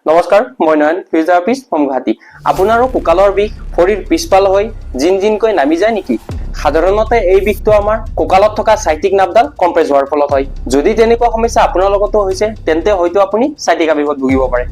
নমস্কাৰ, মই নয়ন physiotherapist from Guwahati. আপোনাৰো কঁকালৰ বিষ ভৰিৰ পিছফাল হৈ জিনকৈ নামি যায় নেকি? সাধাৰণতে এই বিষটো আমাৰ কঁকালত থকা সাইটিক নাৰ্ভডাল কম্প্ৰেছ হোৱাৰ ফলত হয়। যদি তেনেকুৱা সমস্যা আপোনাৰ লগতো হৈছে, তেন্তে হয়তো আপুনি সাইটিকা বিষত ভুগিব পাৰে।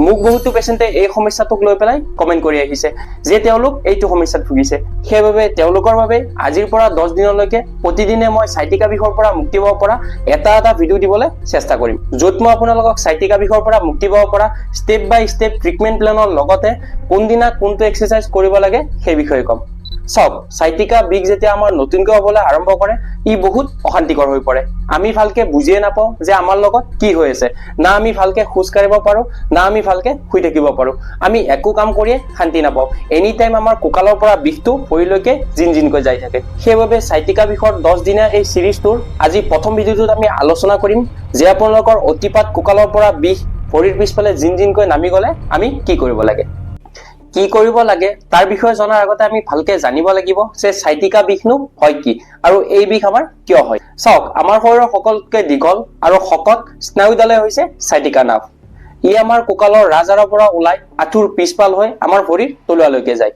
মোক বহুতো পেচেণ্টে এই সমস্যাটোক লৈ পেলাই কমেন্ট কৰি আহিছে যে তেওঁলোক এইটো সমস্যাত ভুগিছে। সেইবাবে তেওঁলোকৰ বাবে আজিৰ পৰা 10 দিনলৈকে প্ৰতিদিনে মই সাইটিকা বিষৰ পৰা মুক্তি পাব পৰা এটা ভিডিঅ' দিবলৈ চেষ্টা কৰিম, য'ত মই আপোনালোকক সাইটিকা বিষৰ পৰা মুক্তি পাব পৰা ষ্টেপ বাই ষ্টেপ ট্ৰিটমেণ্ট প্লেনৰ লগতে কোনদিনা কোনটো এক্সাৰচাইজ কৰিব লাগে সেই বিষয়ে ক'ম। চাওক, সাইটিকা বিষ যেতিয়া আমাৰ নতুনকৈ হ'বলৈ আৰম্ভ কৰে, ই বহুত অশান্তিকৰ হৈ পৰে। আমি ভালকে বুজিয়ে নাপাওঁ যে আমাৰ লগত কি হৈ আছে। না আমি ভালকে খোজ কাঢ়িব পাৰো, না আমি ভালকে শুই থাকিব পাৰো। আমি একো কাম কৰিয়ে শান্তি নাপাওঁ। এনি টাইম আমাৰ কঁকালৰ পৰা বিষটো ভৰিলৈকে জিনকৈ যাই থাকে। সেইবাবে সাইটিকা বিষৰ 10 দিনীয়া এই সিৰিজটোৰ আজি প্ৰথম ভিডিঅ'টোত আমি আলোচনা কৰিম যে আপোনালোকৰ অতিপাত কঁকালৰ পৰা বিষ ভৰিৰ পিছফালে জিনকৈ নামি গ'লে আমি কি কৰিব লাগে। কি কৰিব লাগে তাৰ বিষয়ে জনাৰ আগতে আমি ভালকে জানিব লাগিব যে সাইটিকা বিষনো হয় কি আৰু এই বিষ আমাৰ কিয় হয়। চাওক, আমাৰ শৰীৰৰ সকলোতকৈ দীঘল আৰু শকত স্নায়ুডালে হৈছে সাইটিকা নাৰ্ভ। ই আমাৰ কঁকালৰ ৰাজহাড়ৰ পৰা ওলাই আঁঠুৰ পিছফাল হৈ আমাৰ ভৰিৰ তলুৱালৈকে যায়।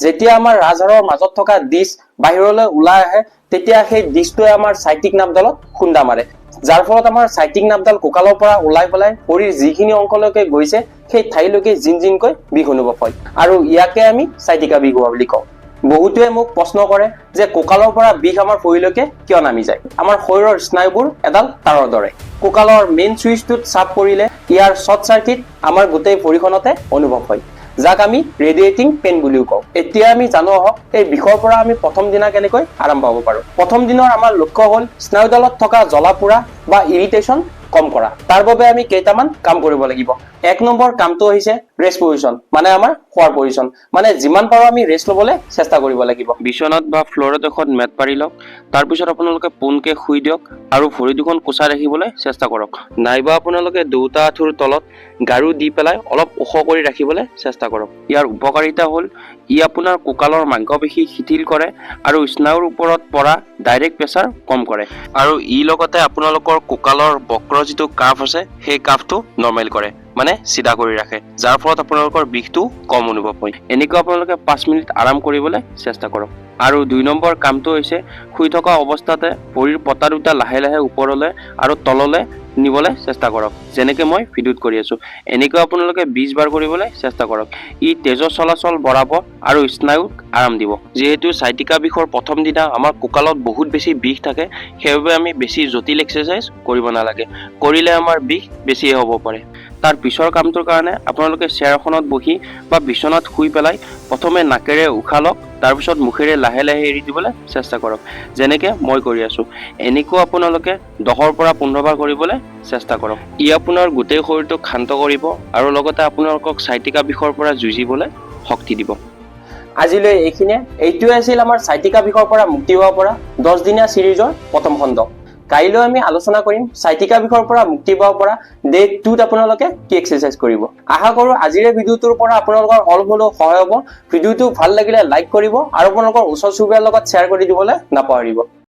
যেতিয়া আমাৰ ৰাজহাড়ৰ মাজত থকা ডিছ বাহিৰলৈ ওলাই আহে, তেতিয়া সেই ডিছটোৱে আমাৰ সাইটিক নাৰ্ভডালত খুন্দা মাৰে, যাৰ ফলত আমাৰ সাইটিক নাৰ্ভডাল কঁকালৰ পৰা ওলাই পেলাই ভৰিৰ যিখিনি অংশলৈকে গৈছে সেই ঠাইলৈকে জিনকৈ বিষ অনুভৱ হয়, আৰু ইয়াকে আমি সাইটিকা বিষ হোৱা বুলি কওঁ। বহুতে মোক প্ৰশ্ন কৰে যে কঁকালৰ পৰা বিষ আমাৰ ভৰিলৈকে কিয় নামি যায়। আমাৰ শৰীৰৰ স্নায়ুবোৰ এডাল তাঁৰৰ দৰে। কঁকালৰ মেইন চুইচটোত চাপ পৰিলে ইয়াৰ শ্বৰ্ট চাৰ্কিট আমাৰ গোটেই ভৰিখনতে অনুভৱ হয়, যাক আমি ৰেডিয়েটিং পেইন বুলিও কওঁ। এতিয়া আমি জানো আহক এই বিষৰ পৰা আমি প্ৰথম দিনা কেনেকৈ আৰাম পাব পাৰো। প্ৰথম দিনৰ আমাৰ লক্ষ্য হ'ল স্নায়ুডালত থকা জ্বলা পোৰা বা ইৰিটেশ্যন কম কৰা। তাৰ বাবে আমি কেইটামান কাম কৰিব লাগিব। 1 নম্বৰ কামটো হৈছে ৰেষ্ট পজিশ্যন, মানে আমাৰ শোৱাৰ পজিশ্যন। মানে যিমান পাৰো আমি ৰেষ্ট ল'বলৈ চেষ্টা কৰিব লাগিব। বিচনাত বা ফ্ল'ৰত এখন মেট পাৰি লওক। তাৰপিছত আপোনালোকে পোনকে শুই দিয়ক আৰু ভৰি দুখন কোচাই ৰাখিবলৈ চেষ্টা কৰক। নাইবা আপোনালোকে দুটা আঁঠুৰ তলত গাৰু দি পেলাই অলপ ওখ কৰি ৰাখিবলৈ চেষ্টা কৰক। ইয়াৰ উপকাৰিতা হ'ল ই আপোনাৰ কঁকালৰ মাংসপেশী শিথিল কৰে আৰু স্নায়ুৰ ওপৰত পৰা ডাইৰেক্ট প্ৰেছাৰ কম কৰে, আৰু ই লগতে আপোনালোকৰ কঁকালৰ বক্ৰ যিটো কাৰ্ভ আছে সেই কাৰ্ভটো নৰ্মেল কৰে, মানে চিধা কৰি ৰাখে, যাৰ ফলত আপোনালোকৰ বিষটো কম অনুভৱ হয়। এনেকৈ আপোনালোকে 5 মিনিট আৰাম কৰিবলৈ চেষ্টা কৰক। আৰু 2 নম্বৰ কামটো হৈছে শুই থকা অৱস্থাতে ভৰিৰ পতা দুটা লাহে লাহে ওপৰলৈ আৰু তললৈ নিবলৈ চেষ্টা কৰক, যেনেকৈ মই ভিডিঅ'ত কৰি আছো। এনেকৈ আপোনালোকে 20 বাৰ কৰিবলৈ চেষ্টা কৰক। ই তেজৰ চলাচল বঢ়াব আৰু স্নায়ুক আৰাম দিব। যিহেতু সাইটিকা বিষৰ প্ৰথম দিনা আমাৰ কঁকালত বহুত বেছি বিষ থাকে, সেইবাবে আমি বেছি জটিল এক্সাৰচাইজ কৰিব নালাগে। কৰিলে আমাৰ বিষ বেছিয়ে হ'ব পাৰে। তাৰ পিছৰ কামটোৰ কাৰণে আপোনালোকে চেয়াৰখনত বহি বা বিচনাত শুই পেলাই প্ৰথমে নাকেৰে উশাহ লওক, তাৰপিছত মুখেৰে লাহে লাহে এৰি দিবলৈ চেষ্টা কৰক, যেনেকৈ মই কৰি আছো। এনেকৈ আপোনালোকে 10ৰ পৰা 15 বাৰ কৰিবলৈ চেষ্টা কৰক। ই আপোনাৰ গোটেই শৰীৰটোক শান্ত কৰিব আৰু লগতে আপোনালোকক সাইটিকা বিষৰ পৰা যুঁজিবলৈ শক্তি দিব। আজিলৈ এইটোৱে আছিল আমাৰ সাইটিকা বিষৰ পৰা মুক্তি পাব পৰা 10 দিনীয়া সিৰিজৰ প্ৰথম খণ্ড। কাইলৈ আমি আলোচনা কৰিম সাইটিকা বিষৰ পৰা মুক্তি পাব পৰা ডে 2ত আপোনালোকে কি এক্সাৰচাইজ কৰিব। আশা কৰো আজিৰ ভিডিঅ'টোৰ পৰা আপোনালোকৰ অলপ হ'লেও সহায় হ'ব। ভিডিঅ'টো ভাল লাগিলে লাইক কৰিব আৰু আপোনালোকৰ ওচৰ চুবুৰীয়াৰ লগত শ্বেয়াৰ কৰি দিবলৈ নাপাহৰিব।